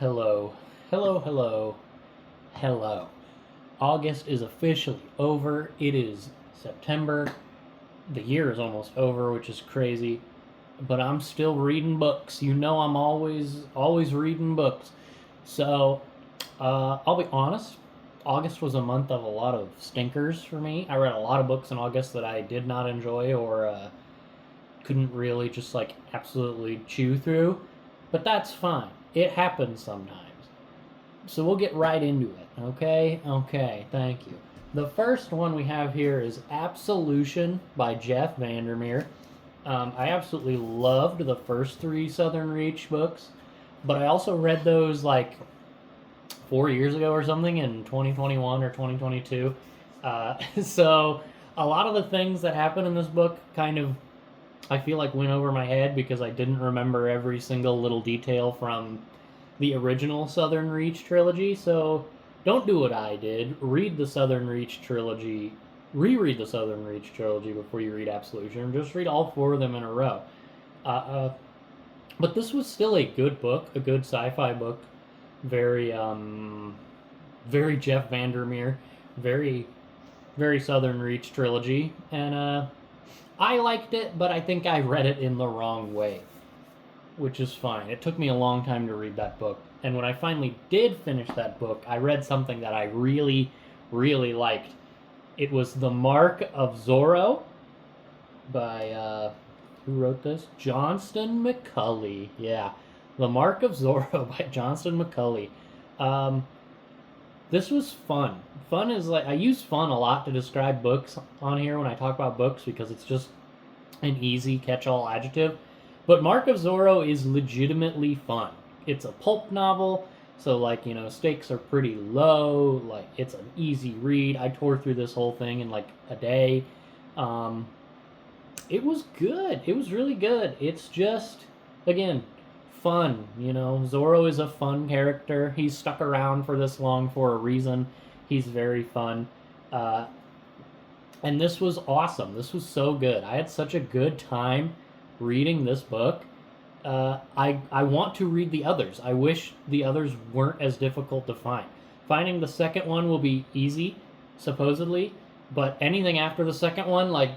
Hello, hello, hello, hello. August is officially over. It is September. The year is almost over, which is crazy. But I'm still reading books. You know, I'm always reading books. So, I'll be honest. August was a month of a lot of stinkers for me. I read a lot of books in August that I did not enjoy or couldn't really just like absolutely chew through. But that's fine. It happens sometimes. So we'll get right into it, okay? Okay, thank you. The first one we have here is Absolution by Jeff Vandermeer. I absolutely loved the first three Southern Reach books, but I also read those like 4 years ago or something in 2021 or 2022. So a lot of the things that happen in this book kind of I feel like went over my head because I didn't remember every single little detail from the original Southern Reach trilogy. So don't do what I did. Read the Southern Reach trilogy. Reread the Southern Reach trilogy before you read Absolution. Just read all four of them in a row. Uh, uh, but this was still a good book, a good sci-fi book. Very, very Jeff Vandermeer. Very, very Southern Reach trilogy. And I liked it, but I think I read it in the wrong way, which is fine. It took me a long time to read that book. And when I finally did finish that book, I read something that I really, really liked. It was The Mark of Zorro by, who wrote this? Johnston McCulley. Yeah. The Mark of Zorro by Johnston McCulley. This was fun. Fun is like, I use fun a lot to describe books on here when I talk about books because it's just an easy catch all adjective. But Mark of Zorro is legitimately fun. It's a pulp novel, so like, you know, stakes are pretty low. Like, it's an easy read. I tore through this whole thing in like a day. It was good. It was really good. It's just, again, fun. You know, Zorro is a fun character. He's stuck around for this long for a reason. He's very fun. Uh, and this was awesome. This was so good. I had such a good time reading this book. I want to read the others. I wish the others weren't as difficult to find. Finding the second one will be easy, supposedly, but anything after the second one, like,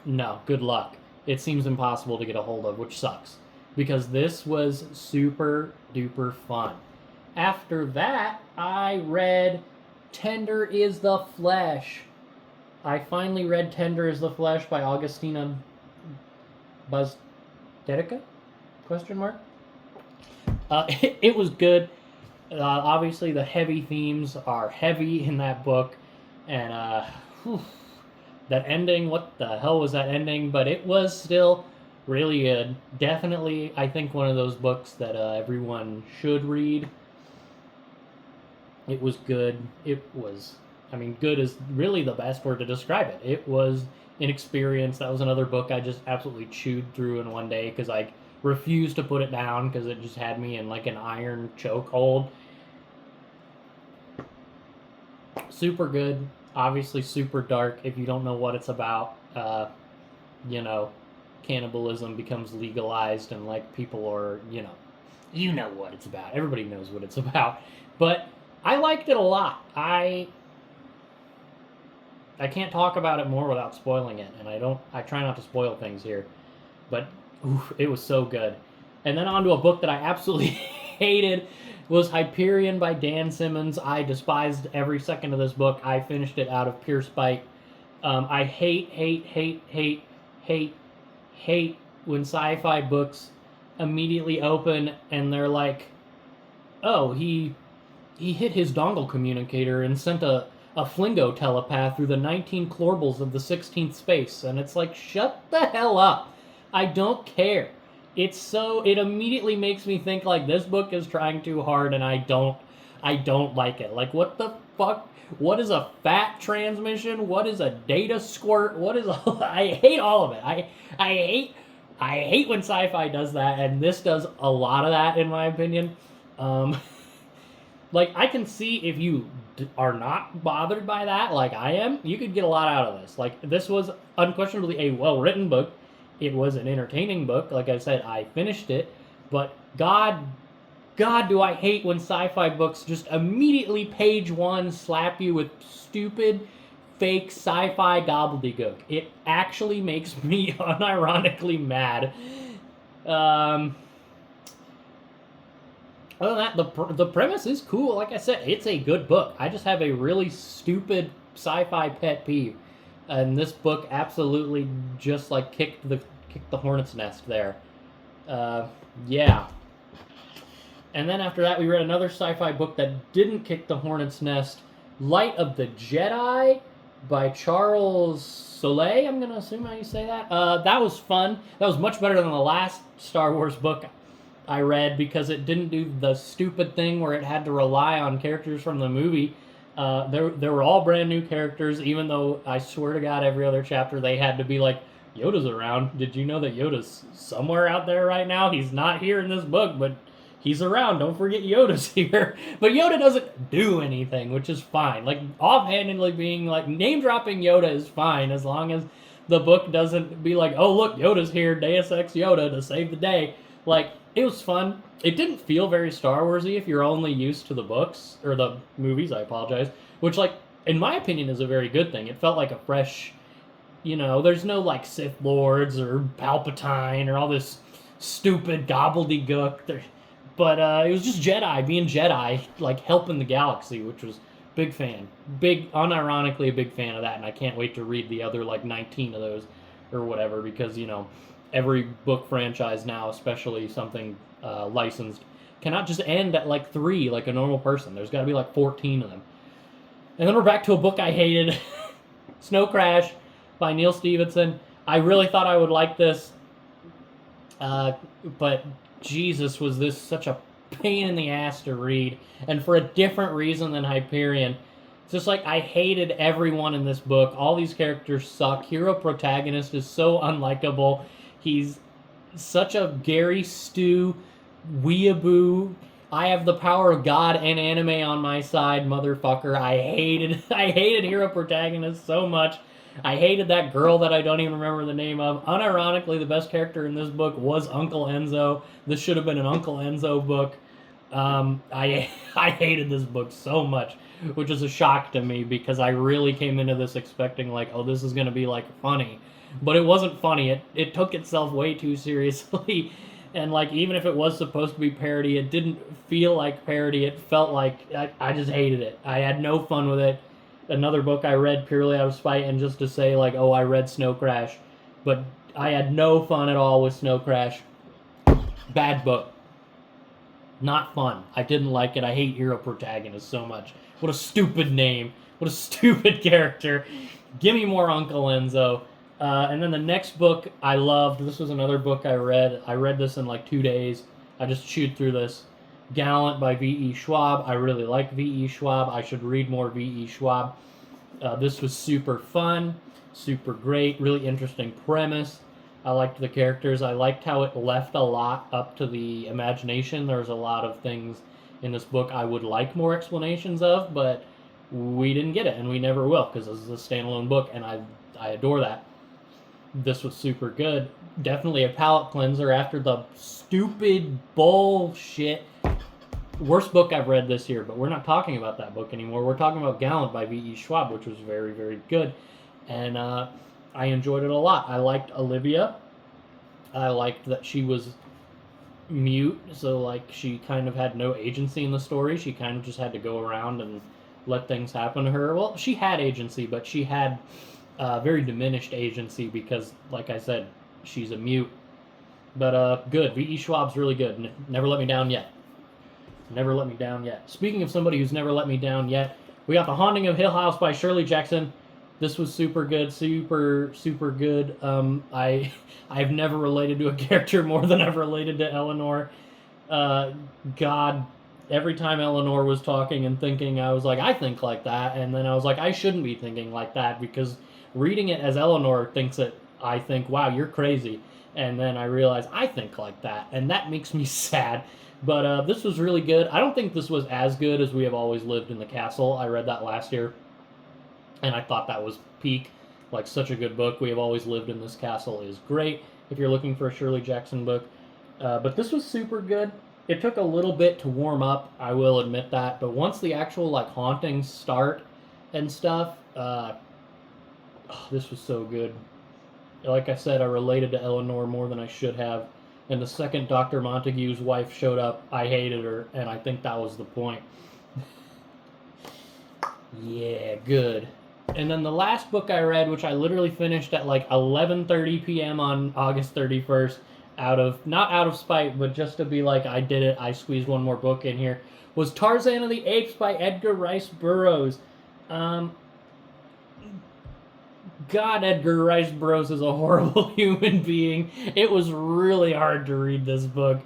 no, good luck. It seems impossible to get a hold of, which sucks because this was super duper fun. After that, I read Tender is the Flesh. I finally read Tender is the Flesh by Augustina Buzdedica? Question mark. It was good. Obviously, the heavy themes are heavy in that book, and that ending. What the hell was that ending? But it was still really good. Definitely, I think one of those books that everyone should read. It was good. It was. I mean, good is really the best word to describe it. It was an experience. That was another book I just absolutely chewed through in one day because I refused to put it down because it just had me in like an iron chokehold. Super good. Obviously, super dark. If you don't know what it's about, you know, cannibalism becomes legalized and like people are, you know what it's about. Everybody knows what it's about. But I liked it a lot. I can't talk about it more without spoiling it, and I try not to spoil things here. But oof, it was so good. And then on to a book that I absolutely hated was Hyperion by Dan Simmons. I despised every second of this book. I finished it out of pure spite. I hate when sci-fi books immediately open and they're like, oh, he hit his dongle communicator and sent a Flingo telepath through the 19 chlorbles of the 16th space. And it's like, shut the hell up. I don't care. It immediately makes me think like this book is trying too hard and I don't like it. Like, what the fuck? What is a fat transmission? What is a data squirt? I hate all of it. I hate when sci-fi does that, and this does a lot of that in my opinion. Like, I can see if you are not bothered by that, like I am, you could get a lot out of this. Like, this was unquestionably a well-written book. It was an entertaining book. Like I said, I finished it, but God God, do I hate when sci-fi books just immediately page one slap you with stupid, fake sci-fi gobbledygook. It actually makes me unironically mad. Other than that, the premise is cool. Like I said, it's a good book. I just have a really stupid sci-fi pet peeve, and this book absolutely just like kicked the hornet's nest there. Yeah. And then after that, we read another sci-fi book that didn't kick the hornet's nest, Light of the Jedi by Charles Soule. I'm gonna assume how you say that. That was fun. That was much better than the last Star Wars book I read because it didn't do the stupid thing where it had to rely on characters from the movie. There were all brand new characters, even though I swear to God, every other chapter they had to be like, Yoda's around. Did you know that Yoda's somewhere out there right now? He's not here in this book, but he's around. Don't forget Yoda's here. But Yoda doesn't do anything, which is fine. Like, offhandedly being like, name dropping Yoda is fine as long as the book doesn't be like, oh, look, Yoda's here, Deus Ex Yoda to save the day. Like, it was fun. It didn't feel very Star Wars-y if you're only used to the books, or the movies, I apologize, which, like, in my opinion is a very good thing. It felt like a fresh, there's no, like, Sith Lords or Palpatine or all this stupid gobbledygook. But it was just Jedi being Jedi, like, helping the galaxy, which was big fan. Unironically a big fan of that, and I can't wait to read the other, like, 19 of those or whatever, because, every book franchise now, especially something licensed, cannot just end at like 3 like a normal person. There's got to be like 14 of them. And then we're back to a book I hated, Snow Crash by Neal Stephenson. I really thought I would like this, but Jesus, was this such a pain in the ass to read, and for a different reason than Hyperion. It's just like I hated everyone in this book. All these characters suck. Hero protagonist is so unlikable. He's such a Gary Stu weeaboo. I have the power of God and anime on my side, motherfucker. I hated hero protagonist so much. I hated that girl that I don't even remember the name of. Unironically, the best character in this book was Uncle Enzo. This should have been an Uncle Enzo book. I hated this book so much, which is a shock to me because I really came into this expecting like, oh, this is going to be like funny. But it wasn't funny. It took itself way too seriously. And like, even if it was supposed to be parody, it didn't feel like parody. It felt like I just hated it. I had no fun with it. Another book I read purely out of spite and just to say like, oh, I read Snow Crash. But I had no fun at all with Snow Crash. Bad book. Not fun. I didn't like it. I hate hero protagonist so much. What a stupid name. What a stupid character. Give me more Uncle Enzo. And then the next book I loved. This was another book I read. I read this in like 2 days. I just chewed through this. Gallant by V.E. Schwab. I really like V.E. Schwab. I should read more V.E. Schwab. This was super fun, super great, really interesting premise. I liked the characters. I liked how it left a lot up to the imagination. There's a lot of things in this book I would like more explanations of, but we didn't get it, and we never will, because this is a standalone book, and I adore that. This was super good. Definitely a palate cleanser after the stupid bullshit worst book I've read this year, but we're not talking about that book anymore. We're talking about Gallant by V.E. Schwab, which was very, very good. And I enjoyed it a lot. I liked Olivia. I liked that she was mute, so like she kind of had no agency in the story. She kind of just had to go around and let things happen to her. Well, she had agency, but she had very diminished agency because, like I said, she's a mute. But good. V.E. Schwab's really good. Never let me down yet. Never let me down yet. Speaking of somebody who's never let me down yet, we got The Haunting of Hill House by Shirley Jackson. This was super good, super, super good. I've never related to a character more than I've related to Eleanor. God, every time Eleanor was talking and thinking, I was like, I think like that. And then I was like, I shouldn't be thinking like that, because reading it as Eleanor thinks it, I think, wow, you're crazy. And then I realized I think like that, and that makes me sad. But this was really good. I don't think this was as good as We Have Always Lived in the Castle. I read that last year, and I thought that was peak. Like, such a good book. We Have Always Lived in This Castle is great if you're looking for a Shirley Jackson book. But this was super good. It took a little bit to warm up, I will admit that, but once the actual like hauntings start and stuff, this was so good. Like I said, I related to Eleanor more than I should have. And the second Dr. Montague's wife showed up, I hated her, and I think that was the point. Yeah, good. And then the last book I read, which I literally finished at like 11:30 p.m. on August 31st, not out of spite, but just to be like, I did it, I squeezed one more book in here, was Tarzan of the Apes by Edgar Rice Burroughs. God, Edgar Rice Burroughs is a horrible human being. It was really hard to read this book.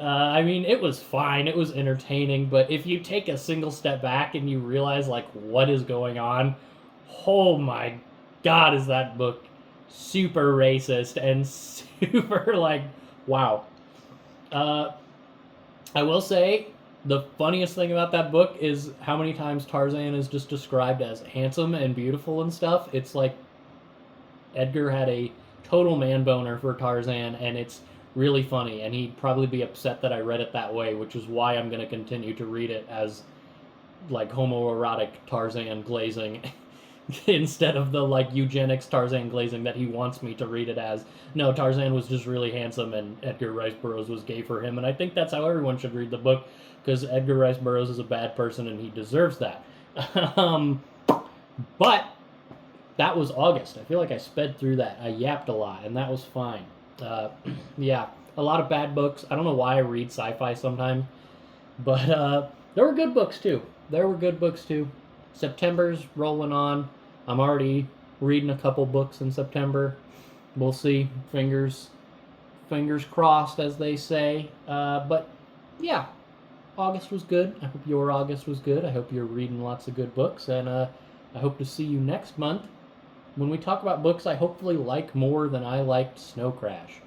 I mean, it was fine. It was entertaining, but if you take a single step back and you realize like what is going on, oh my God, is that book super racist and super like wow. I will say the funniest thing about that book is how many times Tarzan is just described as handsome and beautiful and stuff. It's like Edgar had a total man boner for Tarzan, and it's really funny, and he'd probably be upset that I read it that way, which is why I'm going to continue to read it as like homoerotic Tarzan glazing instead of the like eugenics Tarzan glazing that he wants me to read it as. No, Tarzan was just really handsome, and Edgar Rice Burroughs was gay for him, and I think that's how everyone should read the book, because Edgar Rice Burroughs is a bad person and he deserves that. But that was August. I feel like I sped through that. I yapped a lot, and that was fine. Yeah, a lot of bad books. I don't know why I read sci-fi sometimes, but there were good books too. September's rolling on. I'm already reading a couple books in September. We'll see. Fingers crossed, as they say. But yeah, August was good. I hope your August was good. I hope you're reading lots of good books, and I hope to see you next month when we talk about books I hopefully like more than I liked Snow Crash.